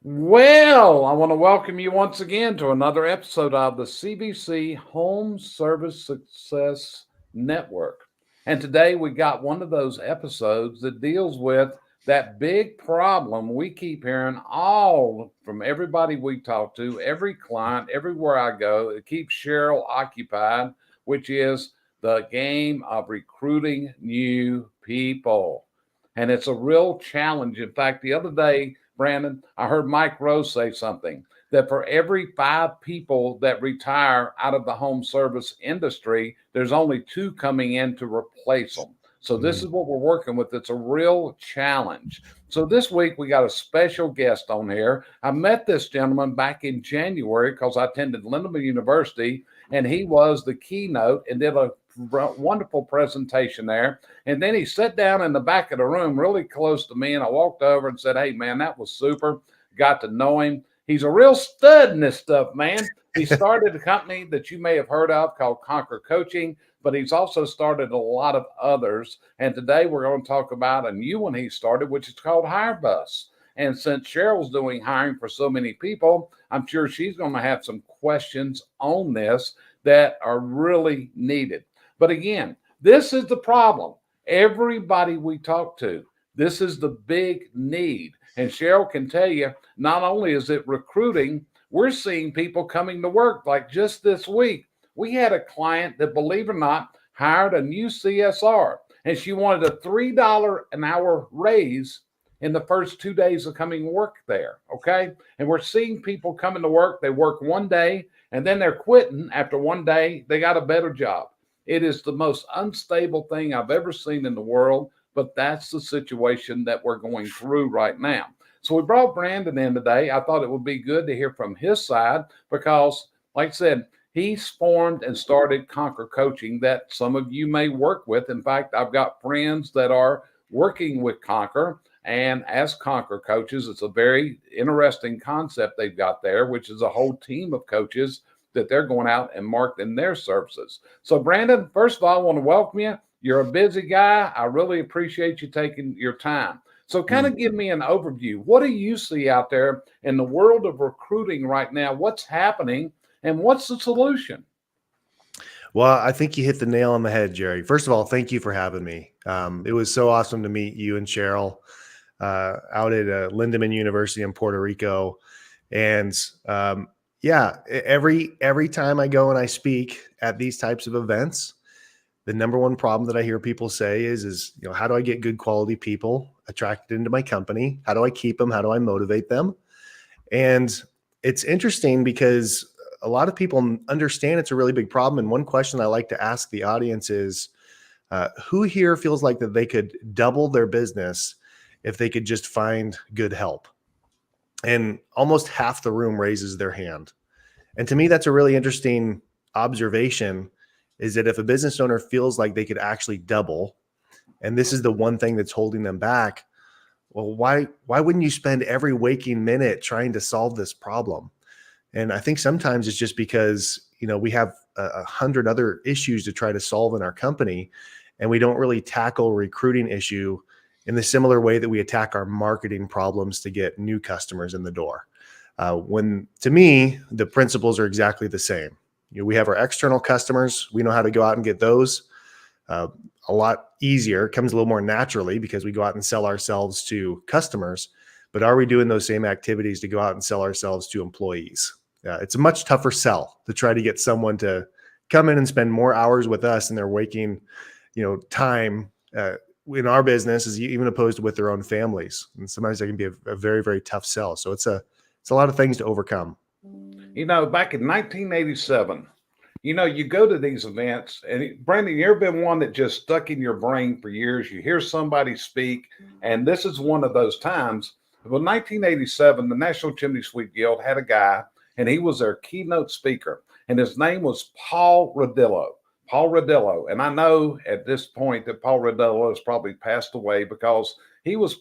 Well, I want to welcome you once again to another episode of the CVC Home Service Success Network. And today we got one of those episodes that deals with that big problem we keep hearing all from everybody we talk to, every client, everywhere I go. It keeps Cheryl occupied, which is the game of recruiting new people. And it's a real challenge. In fact, the other day, Brandon, I heard Mike Rose say something that for every five people that retire out of the home service industry, there's only two coming in to replace them. So this is Mm. what we're working with. It's a real challenge. So this week we got a special guest on here. I met this gentleman back in January because I attended Lindemann University, and he was the keynote and did a wonderful presentation there. And then he sat down in the back of the room really close to me. And I walked over and said, "Hey, man, that was super." Got to know him. He's a real stud in this stuff, man. He started a company that you may have heard of called CONQUER Coaching, but he's also started a lot of others. And today we're going to talk about a new one he started, which is called HireBus. And since Cheryl's doing hiring for so many people, I'm sure she's going to have some questions on this that are really needed. But again, this is the problem. Everybody we talk to, this is the big need. And Cheryl can tell you, not only is it recruiting, we're seeing people coming to work. Like just this week, we had a client that, believe it or not, hired a new CSR, and she wanted a $3 an hour raise in the first 2 days of coming work there. Okay. And we're seeing people coming to work. They work one day and then they're quitting after one day. They got a better job. It is the most unstable thing I've ever seen in the world, but that's the situation that we're going through right now. So we brought Brandon in today. I thought it would be good to hear from his side because, like I said, he's formed and started CONQUER Coaching that some of you may work with. In fact, I've got friends that are working with CONQUER. And as CONQUER coaches, it's a very interesting concept they've got there, which is a whole team of coaches that they're going out and marketing their services. So, Brandon, first of all, I want to welcome you. You're a busy guy. I really appreciate you taking your time. So, kind of Mm. give me an overview. What do you see out there in the world of recruiting right now? What's happening and what's the solution? Well, I think you hit the nail on the head, Jerry. First of all, thank you for having me. It was so awesome to meet you and Cheryl out at Lindemann University in Puerto Rico. And yeah, every time I go and I speak at these types of events, the number one problem that I hear people say is how do I get good quality people attracted into my company? How do I keep them? How do I motivate them? And it's interesting because a lot of people understand it's a really big problem. And one question I like to ask the audience is, who here feels like that they could double their business if they could just find good help? And almost half the room raises their hand. And to me, that's a really interesting observation, is that if a business owner feels like they could actually double, and this is the one thing that's holding them back, well, why wouldn't you spend every waking minute trying to solve this problem? And I think sometimes it's just because, we have 100 other issues to try to solve in our company, and we don't really tackle recruiting issue in the similar way that we attack our marketing problems to get new customers in the door. When to me, the principles are exactly the same. We have our external customers. We know how to go out and get those a lot easier. It comes a little more naturally because we go out and sell ourselves to customers. But are we doing those same activities to go out and sell ourselves to employees? It's a much tougher sell to try to get someone to come in and spend more hours with us in their waking, time in our business, is even opposed to with their own families. And sometimes that can be a very, very tough sell. So it's a lot of things to overcome. Back in 1987, you go to these events, and Brandon, you ever been one that just stuck in your brain for years? You hear somebody speak, and this is one of those times. Well, 1987, the National Chimney Sweep Guild had a guy, and he was their keynote speaker, and his name was Paul Rodillo. Paul Rodillo, and I know at this point that Paul Rodillo has probably passed away because he was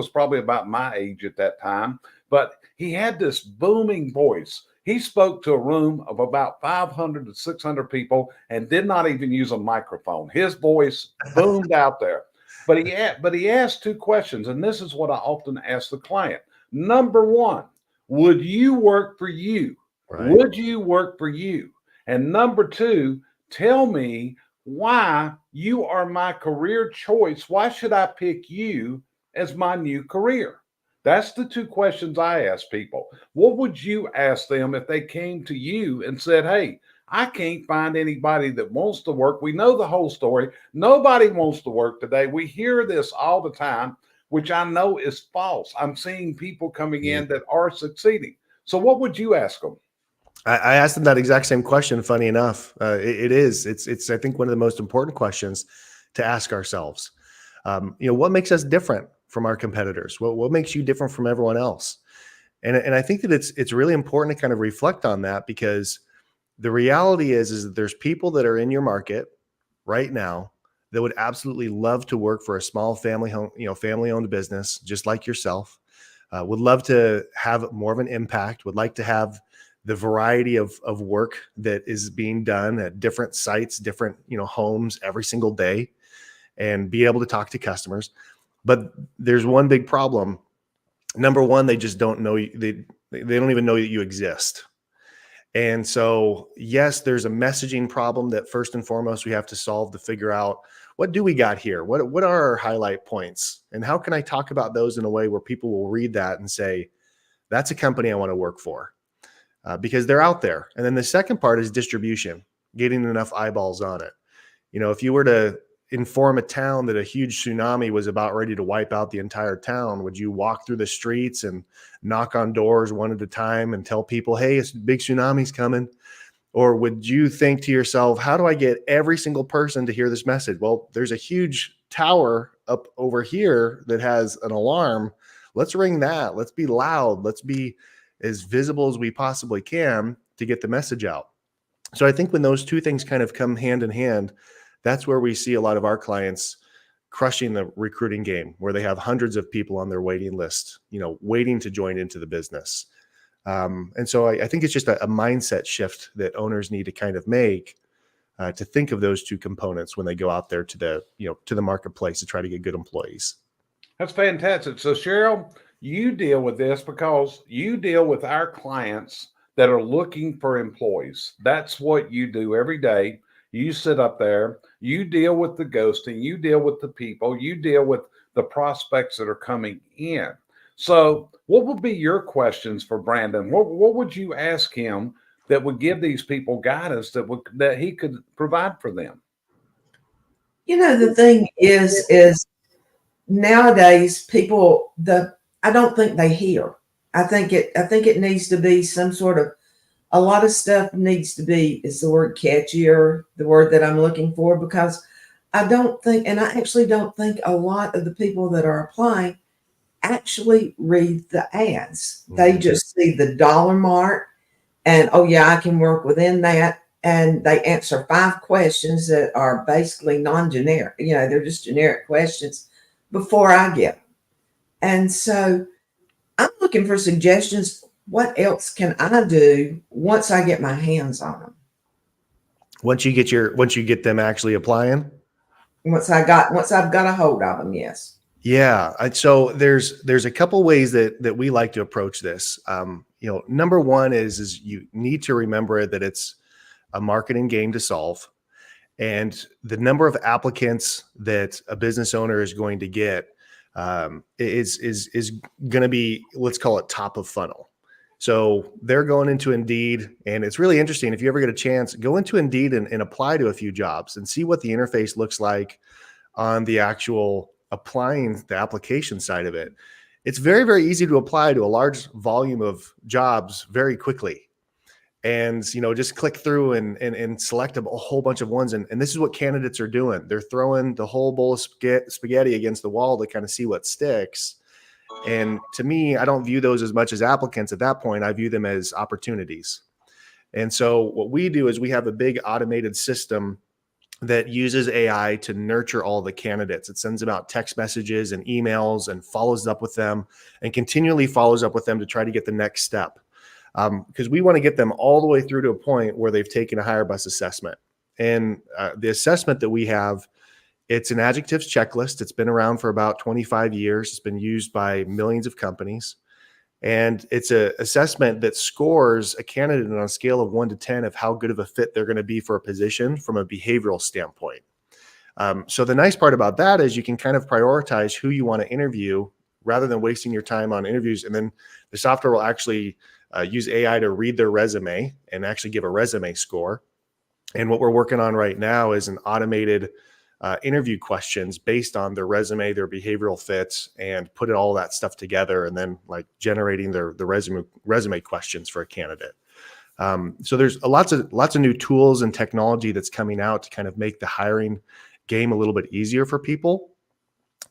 probably about my age at that time, but he had this booming voice. He spoke to a room of about 500 to 600 people and did not even use a microphone. His voice boomed out there. But he asked two questions, and this is what I often ask the client. Number one, would you work for you? Right. Would you work for you? And number two, tell me why you are my career choice. Why should I pick you as my new career? That's the two questions I ask people. What would you ask them if they came to you and said, hey, I can't find anybody that wants to work? We know the whole story. Nobody wants to work today. We hear this all the time, which I know is false. I'm seeing people coming Yeah. in that are succeeding. So, what would you ask them? I asked them that exact same question. Funny enough, it is. It's. I think one of the most important questions to ask ourselves. What makes us different from our competitors? What makes you different from everyone else? And I think that it's really important to kind of reflect on that, because the reality is that there's people that are in your market right now that would absolutely love to work for a small family home, family owned business, just like yourself. Would love to have more of an impact. Would like to have the variety of work that is being done at different sites, different homes every single day, and be able to talk to customers. But there's one big problem. Number one, they just don't know they don't even know that you exist. And so, yes, there's a messaging problem that first and foremost we have to solve to figure out, what do we got here? What are our highlight points? And how can I talk about those in a way where people will read that and say, that's a company I want to work for, because they're out there. And then the second part is distribution, getting enough eyeballs on it. If you were to inform a town that a huge tsunami was about ready to wipe out the entire town, would you walk through the streets and knock on doors one at a time and tell people, hey, it's big tsunami's coming? Or would you think to yourself, how do I get every single person to hear this message? Well, there's a huge tower up over here that has an alarm. Let's ring that. Let's be loud. Let's be as visible as we possibly can to get the message out. So I think when those two things kind of come hand in hand, that's where we see a lot of our clients crushing the recruiting game, where they have hundreds of people on their waiting list, waiting to join into the business. And so I think it's just a mindset shift that owners need to kind of make, to think of those two components when they go out there to the marketplace to try to get good employees. That's fantastic. So, Cheryl, you deal with this because you deal with our clients that are looking for employees. That's what you do every day. You sit up there, you deal with the ghosting, you deal with the people, you deal with the prospects that are coming in. So, what would be your questions for Brandon? What would you ask him that would give these people guidance that he could provide for them? The thing is nowadays people I don't think they hear. I think it needs to be some sort of, a lot of stuff needs to be, is the word catchier, the word that I'm looking for, because I don't think, and I actually don't think a lot of the people that are applying actually read the ads. They just see the dollar mark and, oh yeah, I can work within that. And they answer 5 questions that are basically non-generic. They're just generic questions before I get them. And so I'm looking for suggestions. What else can I do once I get my hands on them? Once you get them actually applying. Once I've got a hold of them, yes. Yeah. So there's a couple ways that we like to approach this. Number one is you need to remember that it's a marketing game to solve, and the number of applicants that a business owner is going to get is going to be, let's call it, top of funnel. So they're going into Indeed, and it's really interesting. If you ever get a chance, go into Indeed and apply to a few jobs and see what the interface looks like on the actual applying, the application side of it. It's very, very easy to apply to a large volume of jobs very quickly. And, just click through and select a whole bunch of ones. And this is what candidates are doing. They're throwing the whole bowl of spaghetti against the wall to kind of see what sticks. And to me, I don't view those as much as applicants at that point. I view them as opportunities. And so what we do is we have a big automated system that uses AI to nurture all the candidates. It sends them out text messages and emails and follows up with them and continually follows up with them to try to get the next step. Because we want to get them all the way through to a point where they've taken a HireBus assessment. And the assessment that we have, it's an adjectives checklist. It's been around for about 25 years. It's been used by millions of companies. And it's an assessment that scores a candidate on a scale of 1 to 10 of how good of a fit they're going to be for a position from a behavioral standpoint. So the nice part about that is you can kind of prioritize who you want to interview rather than wasting your time on interviews. And then the software will actually use AI to read their resume and actually give a resume score. And what we're working on right now is an automated interview questions based on their resume, their behavioral fits, and put all that stuff together, and then like generating the resume questions for a candidate. So there's lots of new tools and technology that's coming out to kind of make the hiring game a little bit easier for people.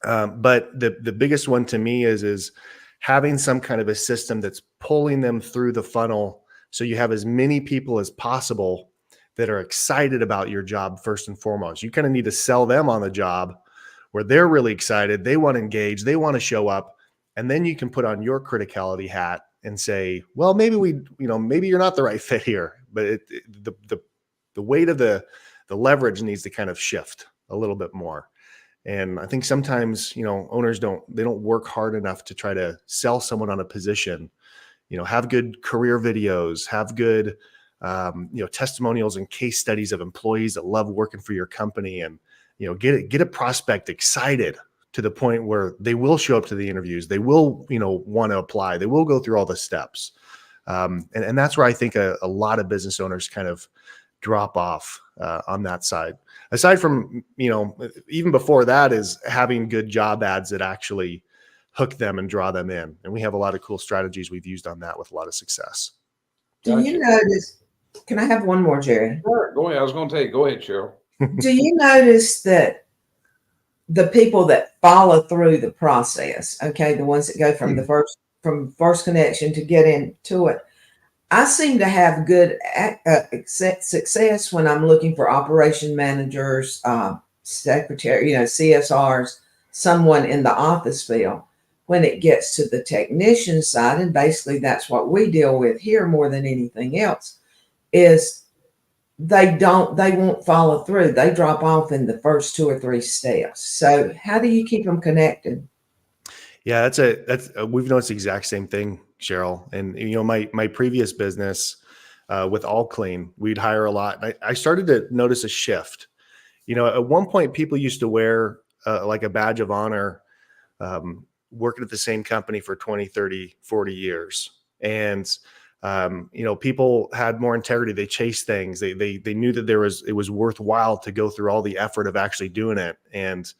But the biggest one to me is having some kind of a system that's pulling them through the funnel, so you have as many people as possible that are excited about your job first and foremost. You kind of need to sell them on the job where they're really excited, they want to engage, they want to show up, and then you can put on your criticality hat and say, well, maybe maybe you're not the right fit here, but the weight of the leverage needs to kind of shift a little bit more. And I think sometimes, owners don't work hard enough to try to sell someone on a position. Have good career videos, have good testimonials and case studies of employees that love working for your company, and get a prospect excited to the point where they will show up to the interviews, they will want to apply, they will go through all the steps, and that's where I think a lot of business owners kind of drop off on that side. Aside from even before that is having good job ads that actually hook them and draw them in, and we have a lot of cool strategies we've used on that with a lot of success. Do you notice? Can I have one more, Jerry? Sure, go ahead. I was going to tell you. Go ahead, Cheryl. Do you notice that the people that follow through the process, okay, the ones that go from from first connection to get into it, I seem to have good success when I'm looking for operation managers, secretary, CSRs, someone in the office field. When it gets to the technician side, and basically that's what we deal with here more than anything else, is they won't follow through. They drop off in the first 2 or 3 steps. So how do you keep them connected? Yeah, we've noticed the exact same thing, Cheryl. And my previous business with All Clean, we'd hire a lot. I started to notice a shift. At one point, people used to wear like a badge of honor, working at the same company for 20, 30, 40 years. And people had more integrity. They chased things. They knew that it was worthwhile to go through all the effort of actually doing it. And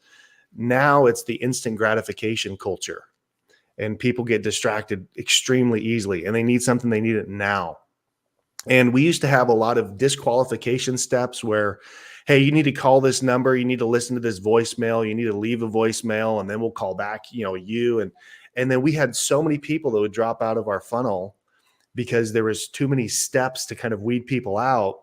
now it's the instant gratification culture, and people get distracted extremely easily, and they need it now. And we used to have a lot of disqualification steps where, hey, you need to call this number, you need to listen to this voicemail, you need to leave a voicemail, and then we'll call back, you. And then we had so many people that would drop out of our funnel because there was too many steps to kind of weed people out.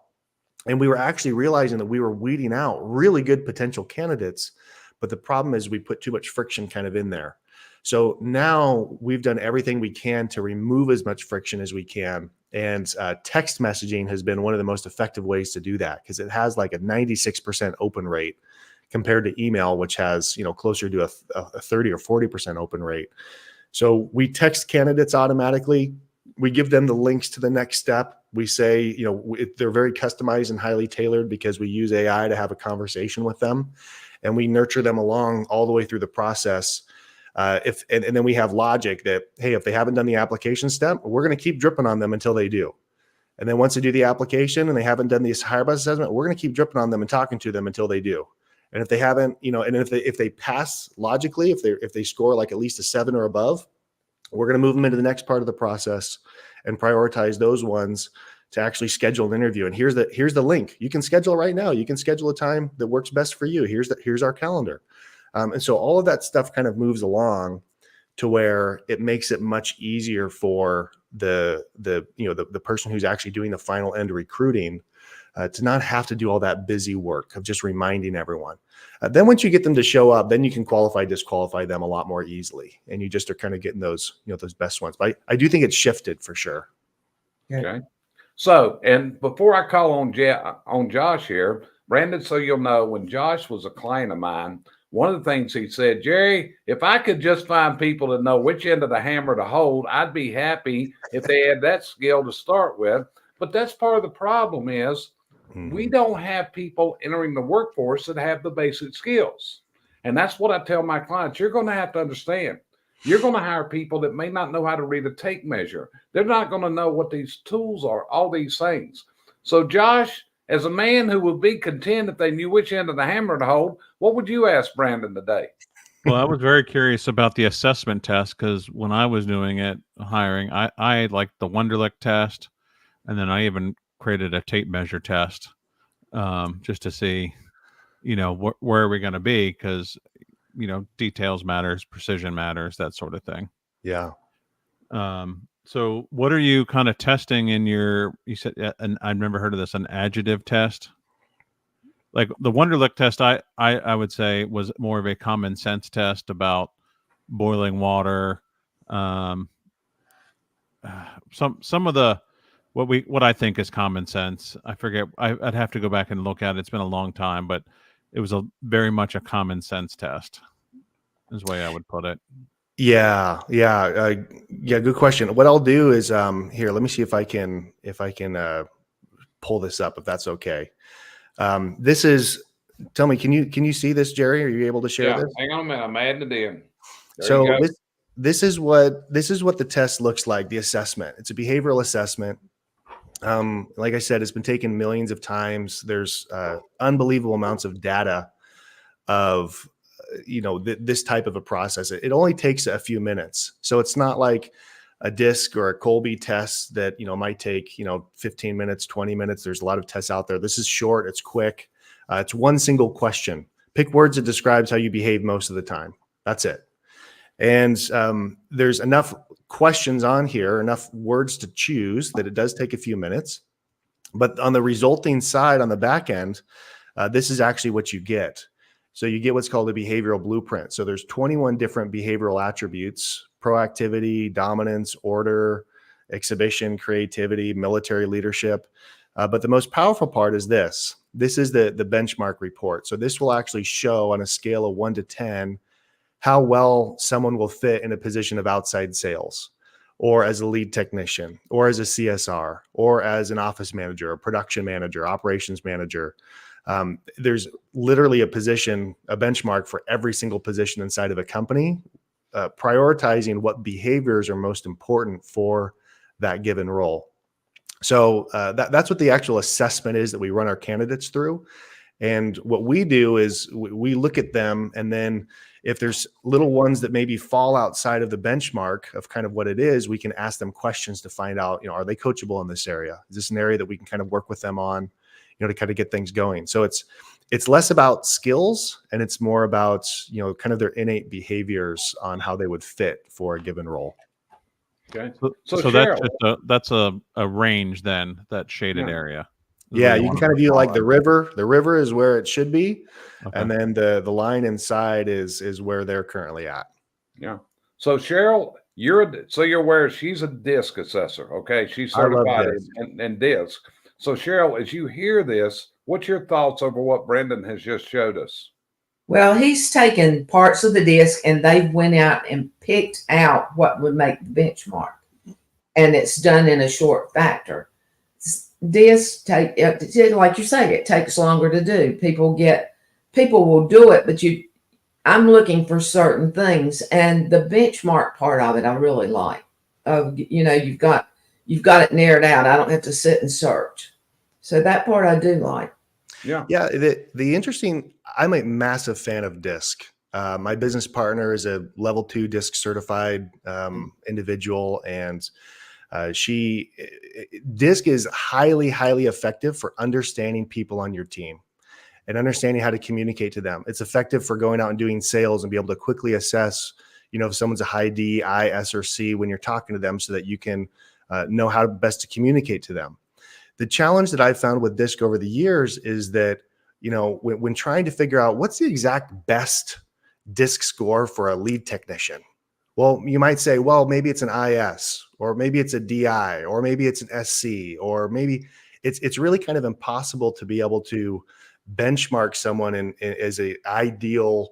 And we were actually realizing that we were weeding out really good potential candidates. But the problem is we put too much friction kind of in there. So now we've done everything we can to remove as much friction as we can. And text messaging has been one of the most effective ways to do that, because it has like a 96% open rate compared to email, which has, closer to a 30 or 40% open rate. So we text candidates automatically. We give them the links to the next step. We say, they're very customized and highly tailored because we use AI to have a conversation with them, and we nurture them along all the way through the process. And then we have logic that, hey, if they haven't done the application step, we're going to keep dripping on them until they do. And then once they do the application and they haven't done this HireBus assessment, we're going to keep dripping on them and talking to them until they do. And if they haven't, and if they pass logically, if they score like at least a 7 or above, we're going to move them into the next part of the process and prioritize those ones to actually schedule an interview. And here's the link. You can schedule right now. You can schedule a time that works best for you. Here's our calendar. And so all of that stuff kind of moves along to where it makes it much easier for the person who's actually doing the final end recruiting to not have to do all that busy work of just reminding everyone. Then once you get them to show up, then you can disqualify them a lot more easily. And you just are kind of getting those best ones. But I do think it's shifted for sure. Okay. So, and before I call on Josh here, Brandon, so you'll know, when Josh was a client of mine, one of the things he said, Jerry, if I could just find people to know which end of the hammer to hold, I'd be happy if they had that skill to start with. But that's part of the problem is we don't have people entering the workforce that have the basic skills. And that's what I tell my clients. You're going to have to understand. You're going to hire people that may not know how to read a tape measure. They're not going to know what these tools are, all these things. So, Josh, as a man who would be content if they knew which end of the hammer to hold, what would you ask Brandon today? Well, I was very curious about the assessment test because when I was doing it, hiring, I liked the Wonderlic test, and then I even created a tape measure test just to see, where are we going to be? Because, details matters, precision matters, that sort of thing. Yeah. So what are you kind of testing in you said, and I've never heard of this, an adjective test? Like the Wonderlic test, I would say was more of a common sense test about boiling water. Some of the what I think is common sense. I forget. I'd have to go back and look at it. It's been a long time, but it was very much a common sense test, is the way I would put it. Yeah. Good question. What I'll do is here. Let me see if I can pull this up, if that's okay. This is. Tell me, can you see this, Jerry? Are you able to share this? Hang on a minute. I'm adding it in. So this is what the test looks like. The assessment. It's a behavioral assessment. Like I said, it's been taken millions of times. There's unbelievable amounts of data of this type of a process. It only takes a few minutes, so it's not like a DISC or a Colby test that might take 15 minutes, 20 minutes. There's a lot of tests out there. This is short. It's quick. It's one single question. Pick words that describes how you behave most of the time. That's it. And there's enough questions on here, enough words to choose that it does take a few minutes. But on the resulting side, on the back end, this is actually what you get. So you get what's called a behavioral blueprint. So there's 21 different behavioral attributes: proactivity, dominance, order, exhibition, creativity, military leadership. But the most powerful part is this. This is the benchmark report. So this will actually show on a scale of 1 to 10 how well someone will fit in a position of outside sales, or as a lead technician, or as a CSR, or as an office manager, a production manager, operations manager. There's literally a benchmark for every single position inside of a company, prioritizing what behaviors are most important for that given role. So that's what the actual assessment is that we run our candidates through. And what we do is we look at them, and then if there's little ones that maybe fall outside of the benchmark of kind of what it is, we can ask them questions to find out, are they coachable in this area? Is this an area that we can kind of work with them on, to kind of get things going? So it's less about skills, and it's more about, kind of their innate behaviors on how they would fit for a given role. Okay. So that's a range then, that shaded area. Yeah, you can kind of view like the river. The river is where it should be. Okay. And then the line inside is where they're currently at. Yeah. So Cheryl, you're aware she's a DISC assessor. Okay. She's certified in DISC. So Cheryl, as you hear this, what's your thoughts over what Brandon has just showed us? Well, he's taken parts of the DISC and they went out and picked out what would make the benchmark. And it's done in a short factor. DISC like you say, it takes longer to do. People will do it, but I'm looking for certain things, and the benchmark part of it I really like. You've got it narrowed out. I don't have to sit and search. So that part I do like. Yeah. The interesting, I'm a massive fan of DISC. My business partner is a level 2 DISC certified individual, and DISC is highly, highly effective for understanding people on your team and understanding how to communicate to them. It's effective for going out and doing sales and be able to quickly assess, if someone's a high D, I, S, or C when you're talking to them, so that you can know how best to communicate to them. The challenge that I've found with DISC over the years is that, when trying to figure out what's the exact best DISC score for a lead technician, well, you might say, well, maybe it's an IS, or maybe it's a DI, or maybe it's an SC, or maybe it's really kind of impossible to be able to benchmark someone as an ideal,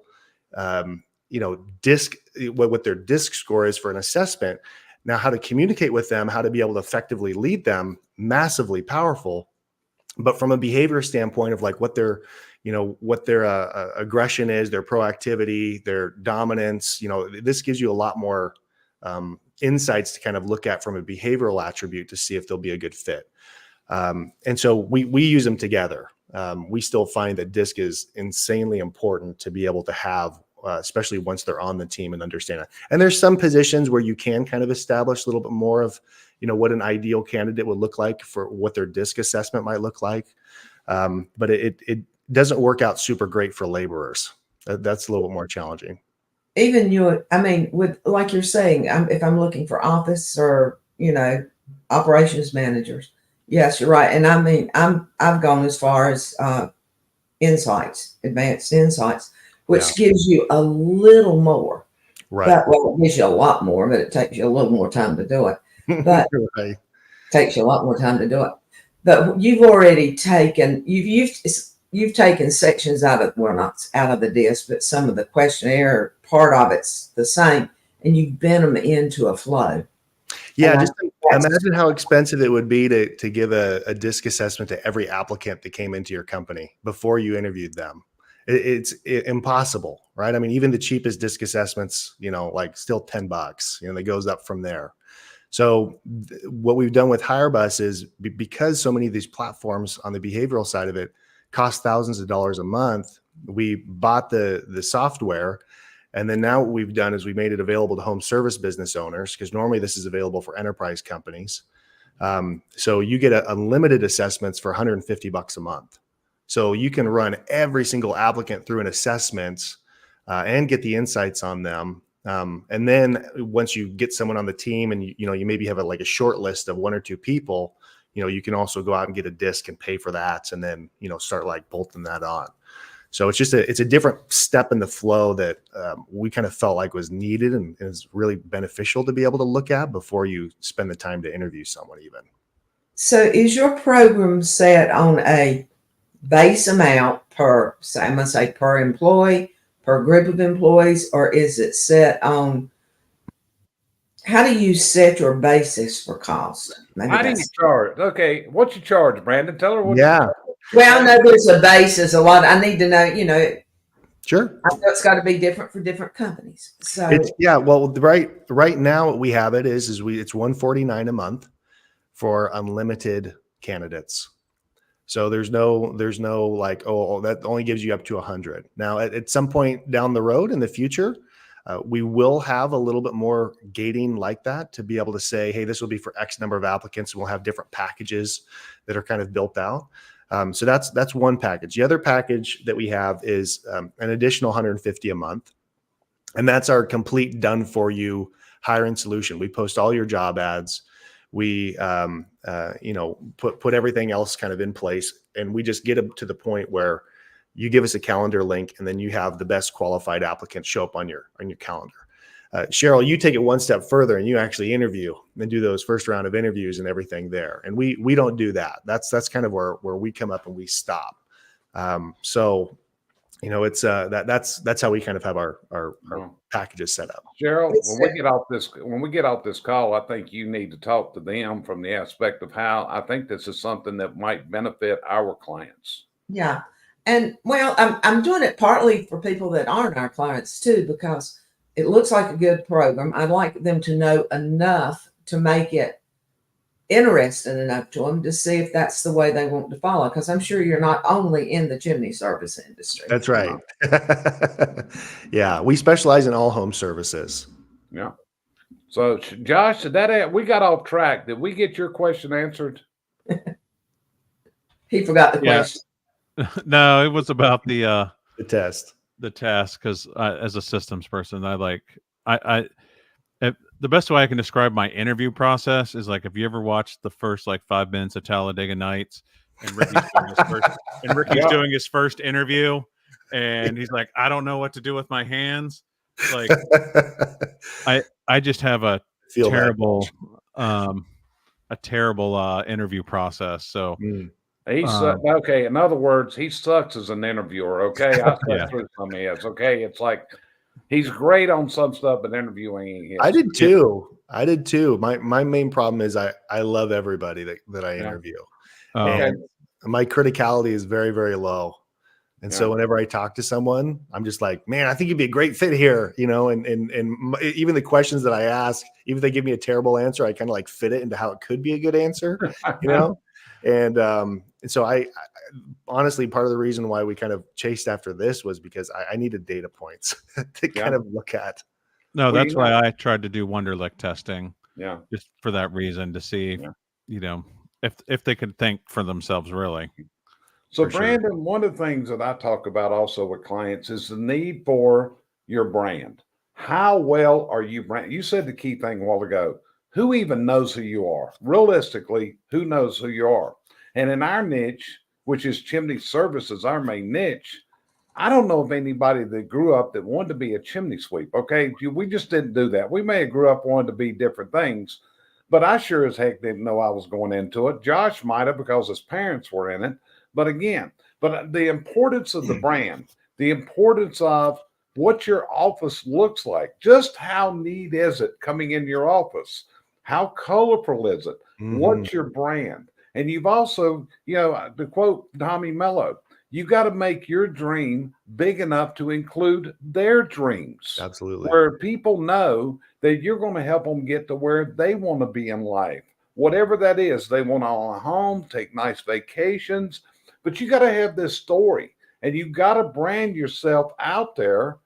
disc, what their disc score is for an assessment. Now, how to communicate with them, how to be able to effectively lead them, massively powerful. But from a behavior standpoint of like what their aggression is, their proactivity, their dominance, this gives you a lot more insights to kind of look at from a behavioral attribute to see if they'll be a good fit. And so we use them together. We still find that DISC is insanely important to be able to have, especially once they're on the team and understand it. And there's some positions where you can kind of establish a little bit more of, what an ideal candidate would look like for what their DISC assessment might look like. But it doesn't work out super great for laborers. That's a little bit more challenging. Even with, like you're saying, if I'm looking for office or, operations managers, yes, you're right. And I've gone as far as advanced insights, which gives you a little more. Right. It gives you a lot more, but it takes you a little more time to do it. But right. Takes you a lot more time to do it. But you've already taken, you've taken sections out of, well, not out of the DISC, but some of the questionnaire part of it's the same, and you've bent them into a flow. Yeah, just imagine how expensive it would be to give a DISC assessment to every applicant that came into your company before you interviewed them. It's impossible, right? I mean, even the cheapest DISC assessments, like still $10, that goes up from there. So what we've done with HireBus is because so many of these platforms on the behavioral side of it cost thousands of dollars a month, we bought the software. And then now what we've done is we made it available to home service business owners, because normally this is available for enterprise companies. So you get unlimited assessments for $150 a month. So you can run every single applicant through an assessment and get the insights on them. And then once you get someone on the team and you maybe have a short list of 1 or 2 people, you can also go out and get a DISC and pay for that, and then start bolting that on. So it's just it's a different step in the flow that we kind of felt like was needed and is really beneficial to be able to look at before you spend the time to interview someone even. So is your program set on a base amount per employee, per group of employees, or is it set on, how do you set your basis for cost? How do you charge? Okay, what you charge, Brandon? Tell her what you charge. Well, I know there's a basis. A lot. I need to know, Sure. I know it's got to be different for different companies. So right now what we have it's $149 a month for unlimited candidates. So there's no that only gives you up to 100. Now at some point down the road in the future, we will have a little bit more gating like that to be able to say, hey, this will be for X number of applicants. And we'll have different packages that are kind of built out. So that's one package. The other package that we have is an additional $150 a month. And that's our complete done for you hiring solution. We post all your job ads. We, put everything else kind of in place, and we just get them to the point where you give us a calendar link, and then you have the best qualified applicants show up on your calendar. Cheryl, you take it one step further and you actually interview and do those first round of interviews and everything there. And we don't do that. That's kind of where we come up and we stop. That's how we kind of have our packages set up. Cheryl, when we get off this call, I think you need to talk to them from the aspect of how I think this is something that might benefit our clients. Yeah. And well, I'm doing it partly for people that aren't our clients too, because it looks like a good program. I'd like them to know enough to make it interesting enough to them to see if that's the way they want to follow. Because I'm sure you're not only in the chimney service industry. That's right. Yeah, we specialize in all home services. Yeah. So, Josh, we got off track. Did we get your question answered? He forgot the question. No, it was about the test. The task, because as a systems person, the best way I can describe my interview process is if you ever watched the first 5 minutes of Talladega Nights, and Ricky's doing his first interview, and he's like, I don't know what to do with my hands. I just have a terrible interview process. So. Okay. In other words, he sucks as an interviewer. Okay, I sat through some of his. Okay, it's like He's great on some stuff, but interviewing ain't his. I did too. I did too. My main problem is I love everybody that I Yeah. interview. Okay. And my criticality is very, very low. And Yeah. so whenever I talk to someone, I'm just like, man, I think you'd be a great fit here, you know, and even the questions that I ask, even if they give me a terrible answer, I kind of like fit it into how it could be a good answer, you know? And so I honestly, part of the reason why we kind of chased after this was because I needed data points to kind of look at. No, Well, that's you know- why I tried to do Wonderlic testing, Yeah. just for that reason, to see, Yeah. you know, if they could think for themselves, really. So, For sure. Brandon, one of the things that I talk about also with clients is the need for your brand. How well are you brand? You said the key thing a while ago. Who even knows who you are? Realistically, who knows who you are? And in our niche, which is chimney services, our main niche, I don't know of anybody that grew up that wanted to be a chimney sweep. Okay. We just didn't do that. We may have grew up wanting to be different things, but I sure as heck didn't know I was going into it. Josh might have because his parents were in it. But again, the importance of the brand, the importance of what your office looks like, just how neat is it coming in your office? How colorful is it? What's your brand? And you've also, to quote Tommy Mello, you got to make your dream big enough to include their dreams. Absolutely. Where people know that you're going to help them get to where they want to be in life. Whatever that is, they want to own a home, take nice vacations, but you got to have this story and you got to brand yourself out there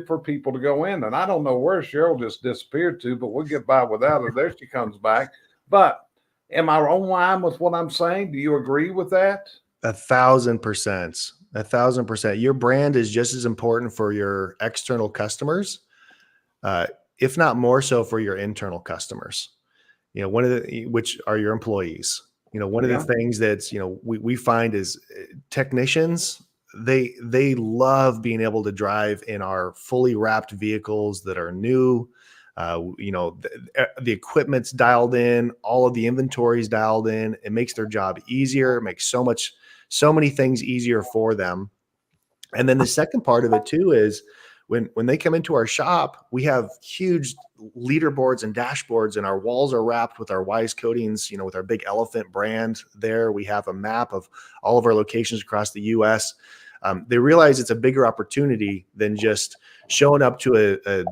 for people to go in. And I don't know where Cheryl just disappeared to, but we'll get by without her. There she comes back. But am I on line with what I'm saying? Do you agree with that? 1,000%. 1,000%. Your brand is just as important for your external customers, if not more so for your internal customers. You know, which are your employees. You know, one of the things that's, we find is technicians, they love being able to drive in our fully wrapped vehicles that are new. The equipment's dialed in, all of the inventory's dialed in. It makes their job easier. It makes so many things easier for them. And then the second part of it too is when they come into our shop, we have huge leaderboards and dashboards, and our walls are wrapped with our Wise coatings, with our big elephant brand there. We have a map of all of our locations across the US. They realize it's a bigger opportunity than just showing up to a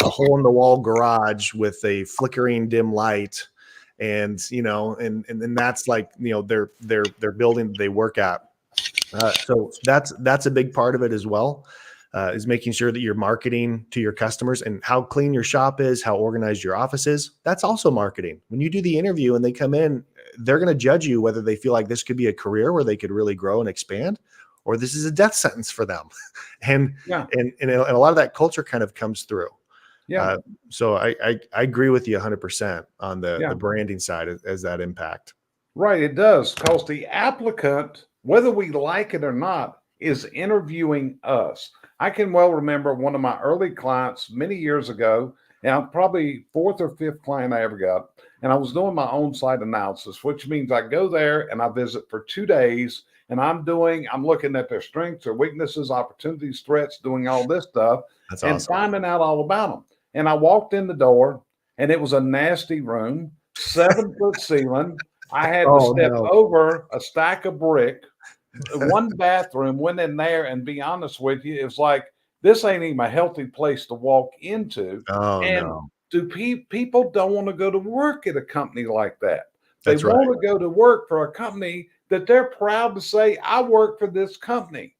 hole in the wall garage with a flickering dim light. And, and that's like, their building they work at. So that's a big part of it as well, is making sure that you're marketing to your customers, and how clean your shop is, how organized your office is. That's also marketing. When you do the interview and they come in, they're going to judge you whether they feel like this could be a career where they could really grow and expand, or this is a death sentence for them. And a lot of that culture kind of comes through. Yeah. So I agree with you 100% on the branding side as that impact. Right. It does, because the applicant, whether we like it or not, is interviewing us. I can well remember one of my early clients many years ago, and probably fourth or fifth client I ever got. And I was doing my own site analysis, which means I go there and I visit for 2 days, and I'm looking at their strengths, their weaknesses, opportunities, threats, doing all this stuff. That's and awesome. Finding out all about them. And I walked in the door, and it was a nasty room, 7-foot ceiling. I had to step over a stack of brick. One bathroom, went in there, and be honest with you, it's like, this ain't even a healthy place to walk into. People don't want to go to work at a company like that. They want to go to work for a company that they're proud to say, I work for this company.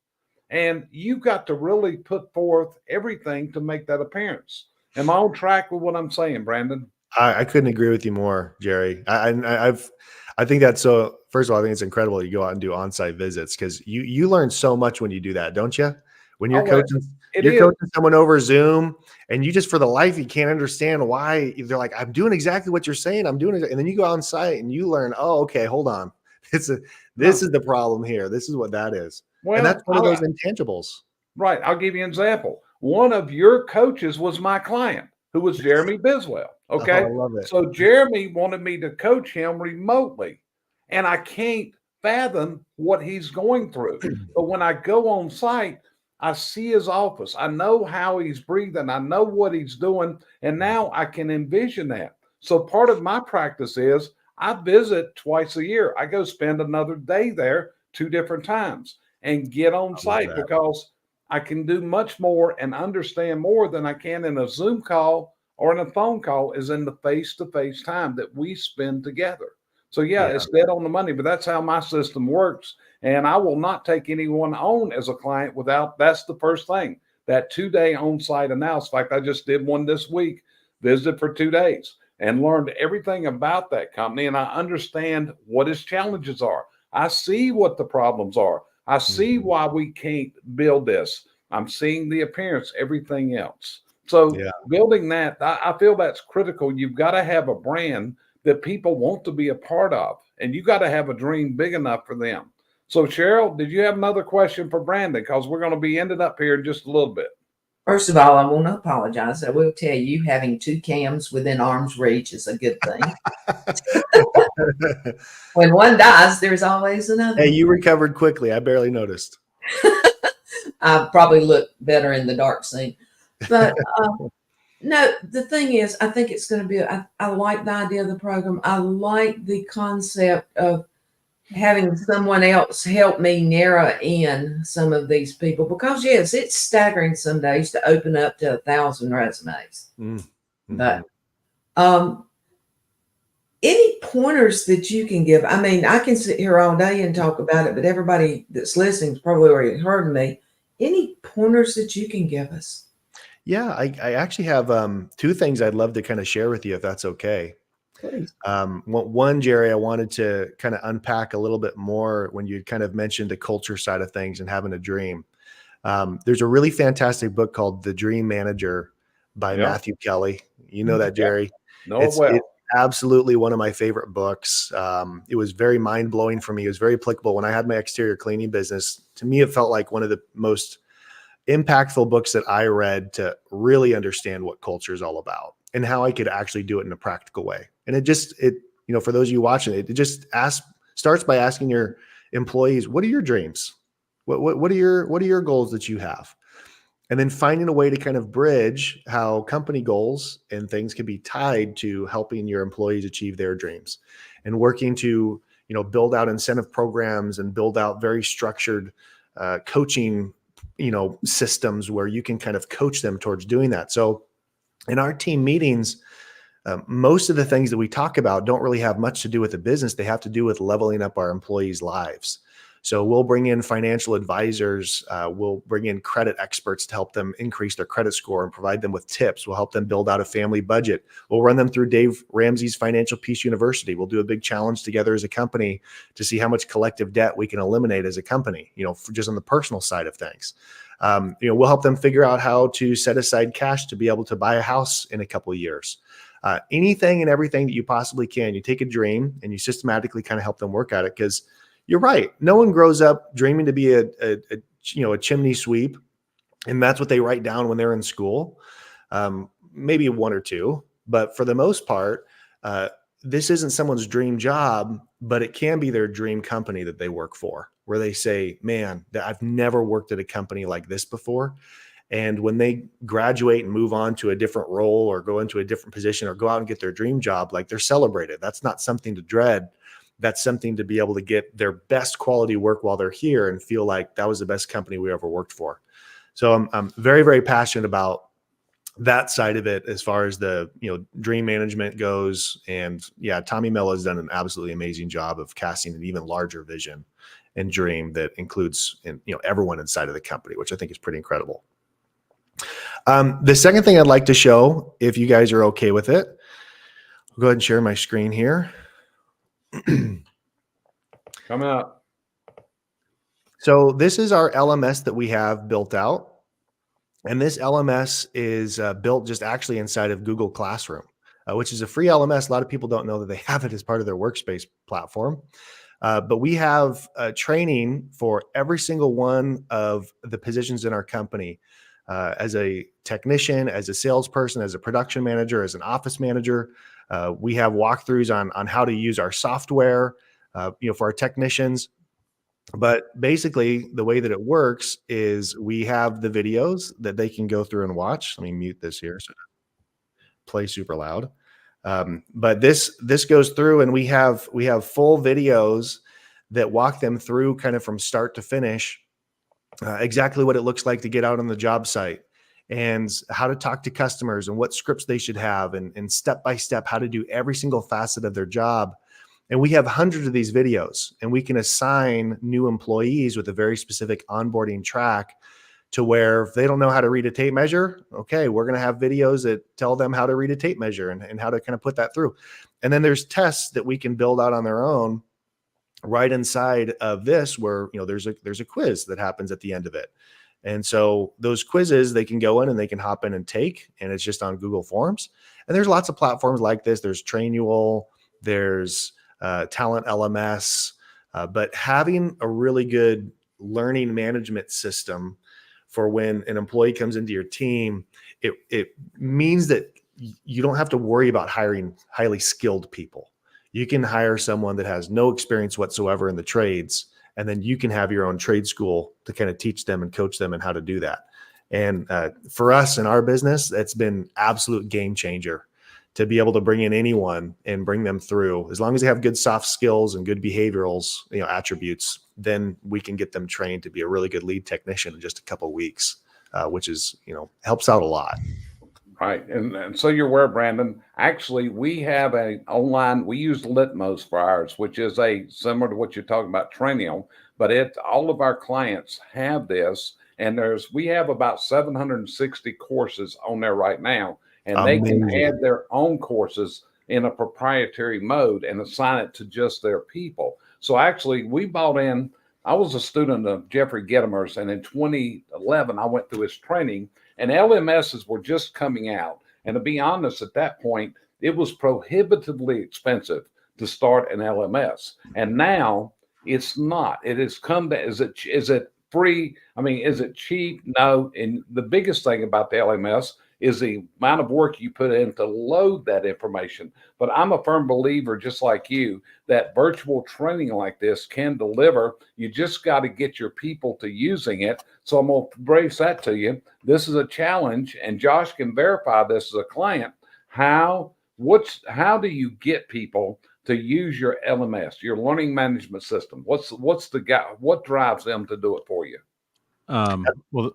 And you've got to really put forth everything to make that appearance. Am I on track with what I'm saying, Brandon? I couldn't agree with you more, Jerry. I think that's so. First of all, I think it's incredible you go out and do on-site visits, because you learn so much when you do that, don't you? When you're coaching someone over Zoom, and you just, for the life, you can't understand why they're like, I'm doing exactly what you're saying, I'm doing it, and then you go on site and you learn, oh, okay, hold on, this is the problem here. This is what that is, and that's one of those intangibles. Right. I'll give you an example. One of your coaches was my client, who was Jeremy Biswell. Okay. Oh, I love it. So Jeremy wanted me to coach him remotely, and I can't fathom what he's going through. But when I go on site, I see his office. I know how he's breathing. I know what he's doing. And now I can envision that. So part of my practice is I visit twice a year. I go spend another day there 2 different times and get on I love site that. because I can do much more and understand more than I can in a Zoom call or in a phone call is in the face-to-face time that we spend together. So yeah, Yeah. it's dead on the money, but that's how my system works. And I will not take anyone on as a client without, that's the first thing, that 2 day on-site analysis. In fact, I just did one this week, visited for 2 days and learned everything about that company. And I understand what his challenges are. I see what the problems are. I see Mhm. why we can't build this. I'm seeing the appearance, everything else. So Yeah. building that, I feel that's critical. You've got to have a brand that people want to be a part of, and you got to have a dream big enough for them. So Cheryl, did you have another question for Brandon? Because we're going to be ending up here in just a little bit. First of all, I want to apologize. I will tell you, having 2 cams within arm's reach is a good thing. When one dies, there's always another. Hey, you recovered quickly. I barely noticed. I probably look better in the dark scene. But no, the thing is, I think it's going to be, I like the idea of the program. I like the concept of having someone else help me narrow in some of these people because, yes, it's staggering some days to open up to 1,000 resumes. Mm-hmm. But any pointers that you can give? I mean, I can sit here all day and talk about it, but everybody that's listening's probably already heard me. Any pointers that you can give us? Yeah, I actually have 2 things I'd love to kind of share with you, if that's okay. Please. One, Jerry, I wanted to kind of unpack a little bit more when you kind of mentioned the culture side of things and having a dream. There's a really fantastic book called The Dream Manager by Matthew Kelly. You know that, Jerry. Know it well. It's absolutely one of my favorite books. It was very mind-blowing for me. It was very applicable when I had my exterior cleaning business. To me, it felt like one of the most impactful books that I read to really understand what culture is all about and how I could actually do it in a practical way. And for those of you watching it just starts by asking your employees, what are your dreams? What are your goals that you have? And then finding a way to kind of bridge how company goals and things can be tied to helping your employees achieve their dreams and working to, build out incentive programs and build out very structured coaching, systems where you can kind of coach them towards doing that. So in our team meetings, most of the things that we talk about don't really have much to do with the business. They have to do with leveling up our employees' lives. So we'll bring in financial advisors. We'll bring in credit experts to help them increase their credit score and provide them with tips. We'll help them build out a family budget. We'll run them through Dave Ramsey's Financial Peace University. We'll do a big challenge together as a company to see how much collective debt we can eliminate as a company, for just on the personal side of things. We'll help them figure out how to set aside cash to be able to buy a house in a couple of years. Anything and everything that you possibly can. You take a dream and you systematically kind of help them work at it, because you're right. No one grows up dreaming to be a chimney sweep, and that's what they write down when they're in school. Maybe 1 or 2, but for the most part, this isn't someone's dream job, but it can be their dream company that they work for, where they say, man, I've never worked at a company like this before. And when they graduate and move on to a different role or go into a different position or go out and get their dream job, like, they're celebrated. That's not something to dread. That's something to be able to get their best quality work while they're here and feel like that was the best company we ever worked for. So I'm very, very passionate about that side of it as far as the, dream management goes. And yeah, Tommy Mello has done an absolutely amazing job of casting an even larger vision and dream that includes, everyone inside of the company, which I think is pretty incredible. The second thing I'd like to show, if you guys are okay with it, I'll go ahead and share my screen here. Come out. So this is our LMS that we have built out. And this LMS is built just actually inside of Google Classroom, which is a free LMS. A lot of people don't know that they have it as part of their workspace platform. But we have training for every single one of the positions in our company, as a technician, as a salesperson, as a production manager, as an office manager. We have walkthroughs on how to use our software, for our technicians. But basically, the way that it works is we have the videos that they can go through and watch. Let me mute this here so it doesn't play super loud. But this goes through, and we have full videos that walk them through kind of from start to finish, exactly what it looks like to get out on the job site, and how to talk to customers, and what scripts they should have, and step by step how to do every single facet of their job. And we have hundreds of these videos, and we can assign new employees with a very specific onboarding track to where if they don't know how to read a tape measure, okay, we're going to have videos that tell them how to read a tape measure and how to kind of put that through. And then there's tests that we can build out on their own right inside of this, where, there's a quiz that happens at the end of it. And so those quizzes, they can go in and they can hop in and take, and it's just on Google Forms. And there's lots of platforms like this. There's Trainual, there's Talent LMS, but having a really good learning management system for when an employee comes into your team, it means that you don't have to worry about hiring highly skilled people. You can hire someone that has no experience whatsoever in the trades, and then you can have your own trade school to kind of teach them and coach them and how to do that. And for us in our business, it's been absolute game changer to be able to bring in anyone and bring them through. As long as they have good soft skills and good behaviorals, attributes, then we can get them trained to be a really good lead technician in just a couple of weeks, which is, helps out a lot. Right. And so you're aware, Brandon, actually, we have we use Litmos for ours, which is similar to what you're talking about, Training, but all of our clients have this, and we have about 760 courses on there right now, and Amazing. They can add their own courses in a proprietary mode and assign it to just their people. So actually, I was a student of Jeffrey Gitomer's, and in 2011, I went through his training, and LMSs were just coming out. And to be honest, at that point, it was prohibitively expensive to start an LMS. And now it's not. It has come to, is it free? I mean, is it cheap? No. And the biggest thing about the LMS is the amount of work you put in to load that information. But I'm a firm believer, just like you, that virtual training like this can deliver. You just got to get your people to using it. So I'm going to brace that to you. This is a challenge, and Josh can verify this as a client. How do you get people to use your LMS, your learning management system? What drives them to do it for you? Well,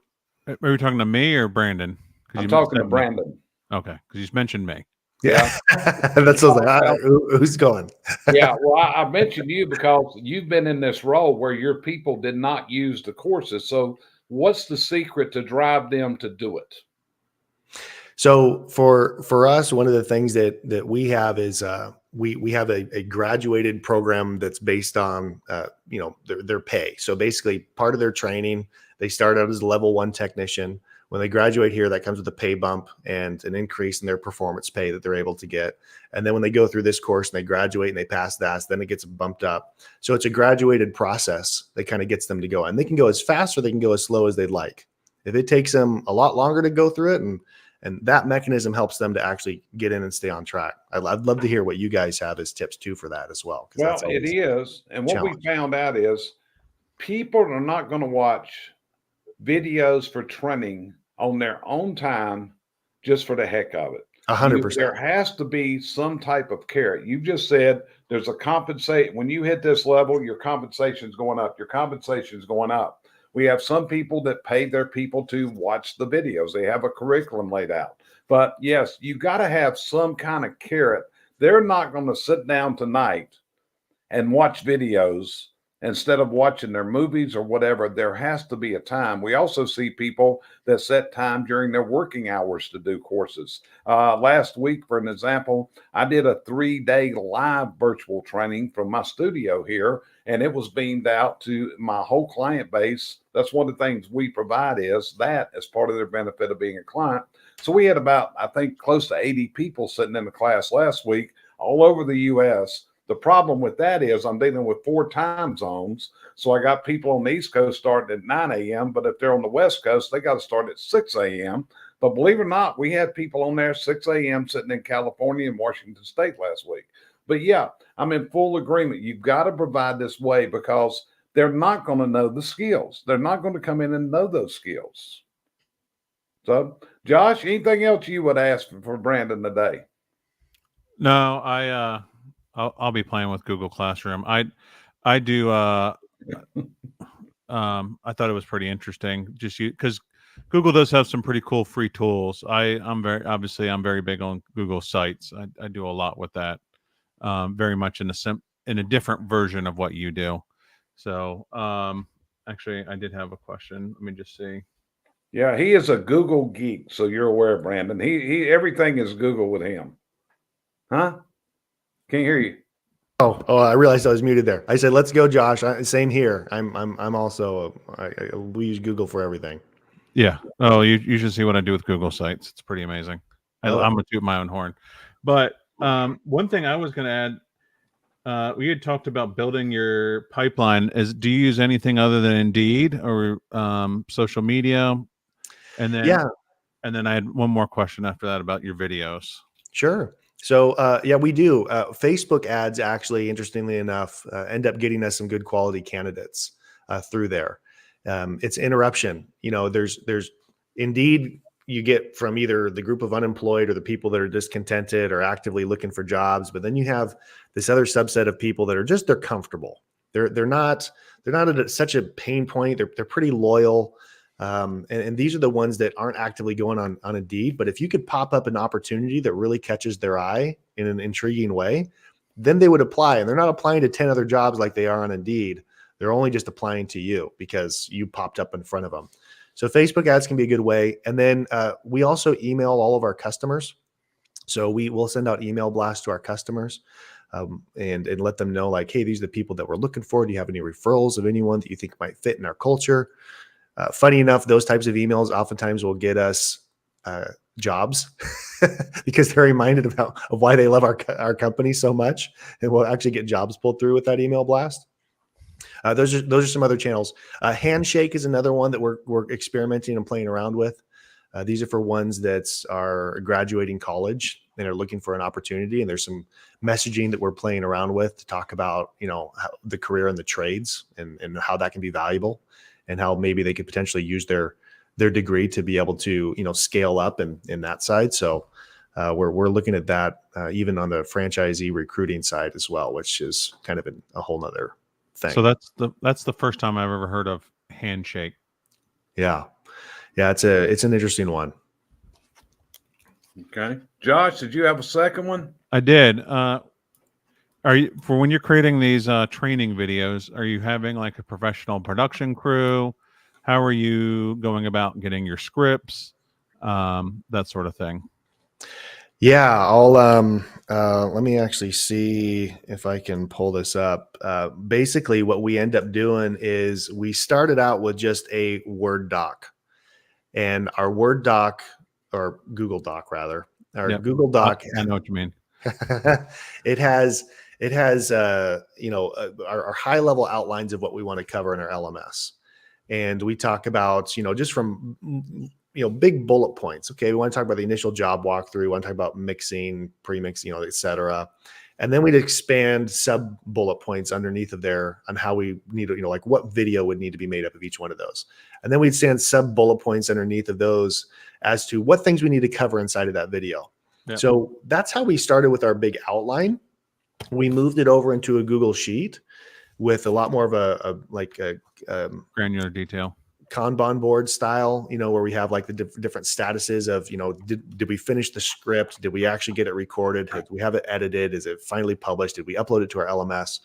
are we talking to me or Brandon? I'm talking to Brandon. Okay, because you mentioned me. Yeah. That's what I was like, who's going? Yeah, well, I mentioned you because you've been in this role where your people did not use the courses. So what's the secret to drive them to do it? So for us, one of the things that we have is we have a graduated program that's based on their pay. So basically, part of their training, they start out as a level 1 technician. When they graduate here, that comes with a pay bump and an increase in their performance pay that they're able to get. And then when they go through this course and they graduate and they pass that, then it gets bumped up. So it's a graduated process that kind of gets them to go. And they can go as fast or they can go as slow as they'd like. If it takes them a lot longer to go through it, and that mechanism helps them to actually get in and stay on track. I'd love to hear what you guys have as tips too for that as well. Well, it is. And what we found out is people are not going to watch videos for training on their own time just for the heck of it. 100%. There has to be some type of carrot. You just said there's a compensate. When you hit this level, your compensation is going up. Your compensation is going up. We have some people that pay their people to watch the videos. They have a curriculum laid out. But yes, you got to have some kind of carrot. They're not going to sit down tonight and watch videos instead of watching their movies or whatever. There has to be a time. We also see people that set time during their working hours to do courses. Last week, for an example, I did a 3-day live virtual training from my studio here, and it was beamed out to my whole client base. That's one of the things we provide is that as part of their benefit of being a client. So we had about, I think, close to 80 people sitting in the class last week all over the U.S. The problem with that is I'm dealing with 4 time zones. So I got people on the East Coast starting at 9 a.m., but if they're on the West Coast, they got to start at 6 a.m. But believe it or not, we had people on there 6 a.m. sitting in California and Washington State last week. But yeah, I'm in full agreement. You've got to provide this way because they're not going to know the skills. They're not going to come in and know those skills. So, Josh, anything else you would ask for Brandon today? No, I'll be playing with Google Classroom. I do. I thought it was pretty interesting, just because Google does have some pretty cool free tools. I'm very big on Google Sites. I do a lot with that. Very much in a different version of what you do. So, actually, I did have a question. Let me just see. Yeah, he is a Google geek, so you're aware, Brandon. He everything is Google with him. Huh? Can't hear you. Oh, I realized I was muted there. I said, "Let's go, Josh." Same here. I'm also we use Google for everything. Yeah. Oh, you should see what I do with Google Sites. It's pretty amazing. I'm gonna toot my own horn. But one thing I was gonna add, we had talked about building your pipeline. Do you use anything other than Indeed or social media? And then I had one more question after that about your videos. Sure. So we do. Facebook ads actually, interestingly enough, end up getting us some good quality candidates through there. It's interruption. There's Indeed, you get from either the group of unemployed or the people that are discontented or actively looking for jobs. But then you have this other subset of people that are they're comfortable. They're not at such a pain point. They're pretty loyal. And these are the ones that aren't actively going on Indeed. But if you could pop up an opportunity that really catches their eye in an intriguing way, then they would apply. And they're not applying to 10 other jobs like they are on Indeed. They're only just applying to you because you popped up in front of them. So Facebook ads can be a good way. And then we also email all of our customers. So we will send out email blasts to our customers and let them know, like, hey, these are the people that we're looking for. Do you have any referrals of anyone that you think might fit in our culture? Funny enough, those types of emails oftentimes will get us jobs because they're reminded of why they love our company so much, and we'll actually get jobs pulled through with that email blast. Those are some other channels. Handshake is another one that we're experimenting and playing around with. These are for ones that are graduating college and are looking for an opportunity, and there's some messaging that we're playing around with to talk about how the career and the trades and how that can be valuable, and how maybe they could potentially use their degree to be able to, scale up in that side. So we're looking at that even on the franchisee recruiting side as well, which is kind of a whole nother thing. So that's the first time I've ever heard of Handshake. Yeah. It's an interesting one. Okay. Josh, did you have a second one? I did. Are you, for when you're creating these training videos, are you having like a professional production crew? How are you going about getting your scripts? That sort of thing. Yeah, I'll let me actually see if I can pull this up. Basically what we end up doing is we started out with just a Word doc, and our Word doc, or Google Doc rather, our Google Doc. I know what you mean. It has our high level outlines of what we want to cover in our LMS. And we talk about, just from, big bullet points. Okay. We want to talk about the initial job walkthrough. We want to talk about mixing, pre-mixing, et cetera. And then we'd expand sub bullet points underneath of there on how we need to, like what video would need to be made up of each one of those. And then we'd send sub bullet points underneath of those as to what things we need to cover inside of that video. Yeah. So that's how we started with our big outline. We moved it over into a Google Sheet with a lot more of a granular detail, Kanban board style, where we have like the different statuses of, did we finish the script? Did we actually get it recorded? Did we have it edited? Is it finally published? Did we upload it to our LMS?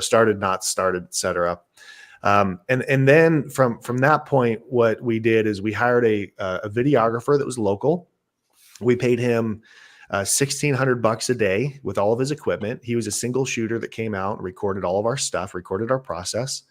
Started, not started, et cetera. And then from that point, what we did is we hired a videographer that was local. We paid him $1,600 a day with all of his equipment. He was a single shooter that came out and recorded all of our stuff, recorded our process.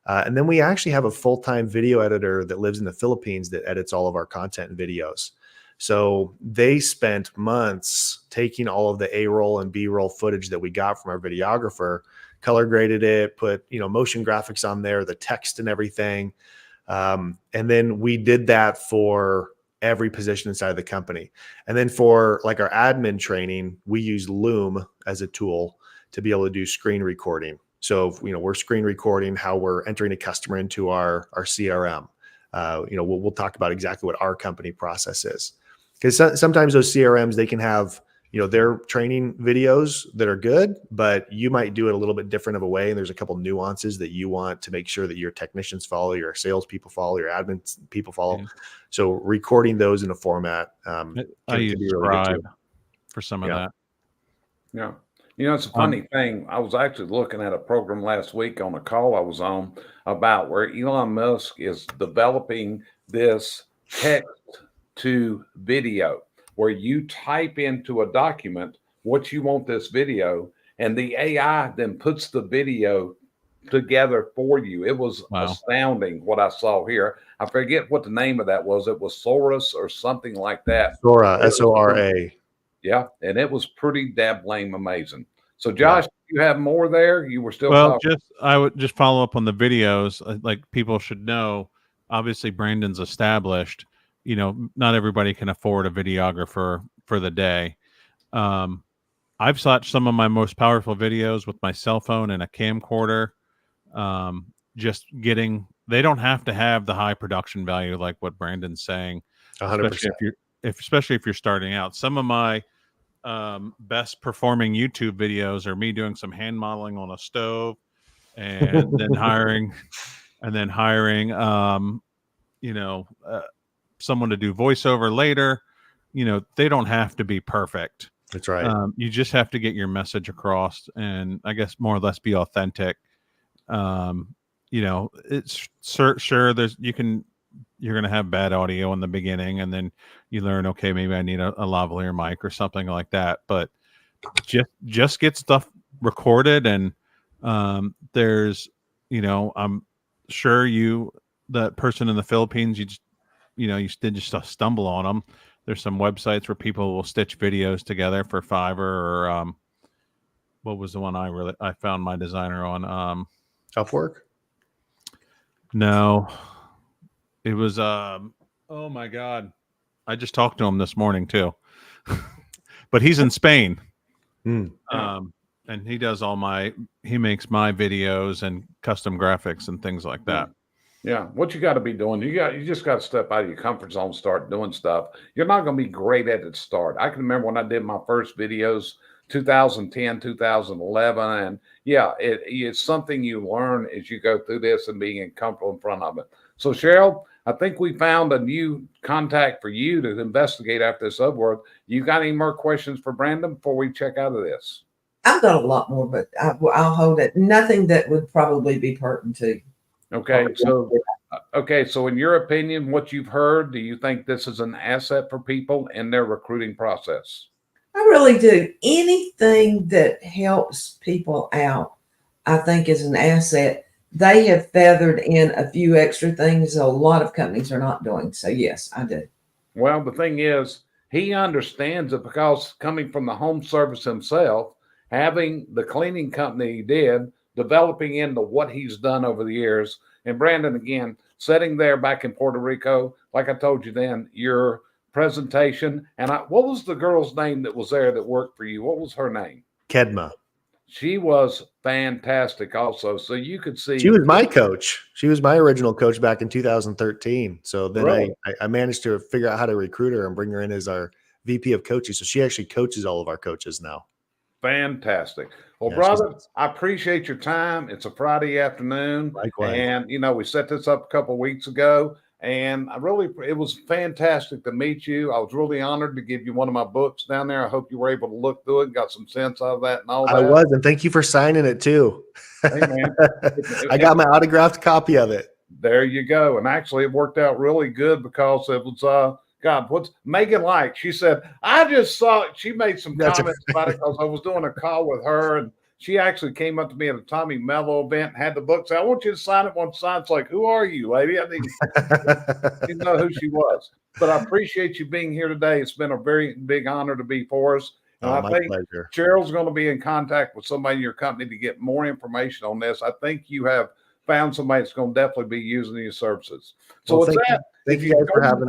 And then we actually have a full-time video editor that lives in the Philippines that edits all of our content and videos. So they spent months taking all of the A-roll and B-roll footage that we got from our videographer, color graded it, put, motion graphics on there, the text and everything. And then we did that for every position inside of the company. And then for like our admin training, we use Loom as a tool to be able to do screen recording. So, we're screen recording how we're entering a customer into our CRM. We'll talk about exactly what our company process is, because sometimes those CRMs, they can have, their training videos that are good, but you might do it a little bit different of a way. And there's a couple nuances that you want to make sure that your technicians follow, your salespeople follow, your admin people follow. Yeah. So recording those in a format I can use be really Scribe good too. for some of Yeah. that. Yeah. It's a funny thing. I was actually looking at a program last week on a call I was on about where Elon Musk is developing this text to video, where you type into a document what you want this video, and the AI then puts the video together for you. It was astounding what I saw here. I forget what the name of that was. It was Soros or something like that. Sora, SORA. Yeah, and it was pretty damn amazing. So, Josh, you have more there? You were still talking. I would just follow up on the videos. Like, people should know, obviously Brandon's established. Not everybody can afford a videographer for the day. I've shot some of my most powerful videos with my cell phone and a camcorder. They don't have to have the high production value like what Brandon's saying, 100%. especially if you're starting out. Some of my best performing YouTube videos are me doing some hand modeling on a stove, and then hiring someone to do voiceover later. They don't have to be perfect. That's right. You just have to get your message across, and I guess more or less be authentic. It's sure you're going to have bad audio in the beginning, and then you learn, okay, maybe I need a lavalier mic or something like that. But just get stuff recorded. And there's, I'm sure that person in the Philippines, you did just stumble on them. There's some websites where people will stitch videos together for Fiverr, or what was the one I found my designer on? Upwork? No. It was oh my God. I just talked to him this morning too. But he's in Spain. And he does he makes my videos and custom graphics and things like that. Yeah. What you got to be doing, you just got to step out of your comfort zone, start doing stuff. You're not going to be great at it start. I can remember when I did my first videos, 2010, 2011. And yeah, it's something you learn as you go through this and being comfortable in front of it. So, Cheryl, I think we found a new contact for you to investigate after this over. You got any more questions for Brandon before we check out of this? I've got a lot more, but I'll hold it. Nothing that would probably be pertinent to you. Okay. So in your opinion, what you've heard, do you think this is an asset for people in their recruiting process? I really do. Anything that helps people out, I think, is an asset. They have feathered in a few extra things a lot of companies are not doing. So yes, I do. Well, the thing is, he understands it because coming from the home service himself, having the cleaning company he did, developing into what he's done over the years. And Brandon, again, sitting there back in Puerto Rico, like I told you then, your presentation. And what was the girl's name that was there that worked for you? What was her name? Kedma. She was fantastic also. So you could see. She was my coach. She was my original coach back in 2013. So then really? I managed to figure out how to recruit her and bring her in as our VP of coaching. So she actually coaches all of our coaches now. Fantastic. Well, brother, I appreciate your time. It's a Friday afternoon. Likewise. And, we set this up a couple of weeks ago. And it was fantastic to meet you. I was really honored to give you one of my books down there. I hope you were able to look through it and got some sense out of that and all that. I was, and thank you for signing it too. Hey, man. I got my autographed copy of it. There you go. And actually it worked out really good because it was, what's Megan like? She said, I just saw it. She made some comments about it because I was doing a call with her, and she actually came up to me at a Tommy Mello event and had the book. Said, I want you to sign it one side. It's like, who are you, lady? I didn't know who she was. But I appreciate you being here today. It's been a very big honor to be for us. And I think pleasure. Cheryl's going to be in contact with somebody in your company to get more information on this. I think you have found somebody that's going to definitely be using your services. So thank you guys for having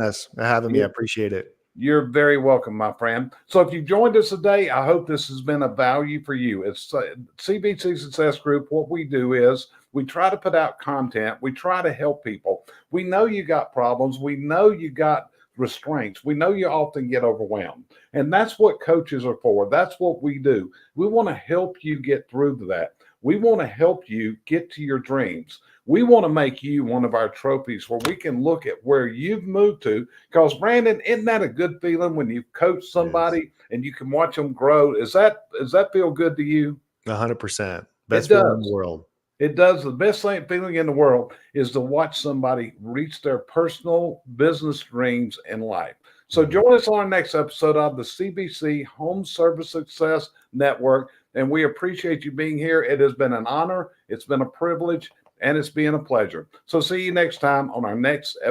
me. I appreciate it. You're very welcome, my friend. So if you joined us today, I hope this has been a value for you. It's CVC Success Group. What we do is we try to put out content. We try to help people. We know you got problems. We know you got restraints. We know you often get overwhelmed. And that's what coaches are for. That's what we do. We want to help you get through that. We want to help you get to your dreams. We want to make you one of our trophies where we can look at where you've moved to. Because, Brandon, isn't that a good feeling when you coach somebody and you can watch them grow? Does that feel good to you? 100%. Best feeling in the world. It does. The best feeling in the world is to watch somebody reach their personal business dreams in life. So join us on our next episode of the CVC Home Service Success Network. And we appreciate you being here. It has been an honor. It's been a privilege. And it's been a pleasure. So see you next time on our next episode.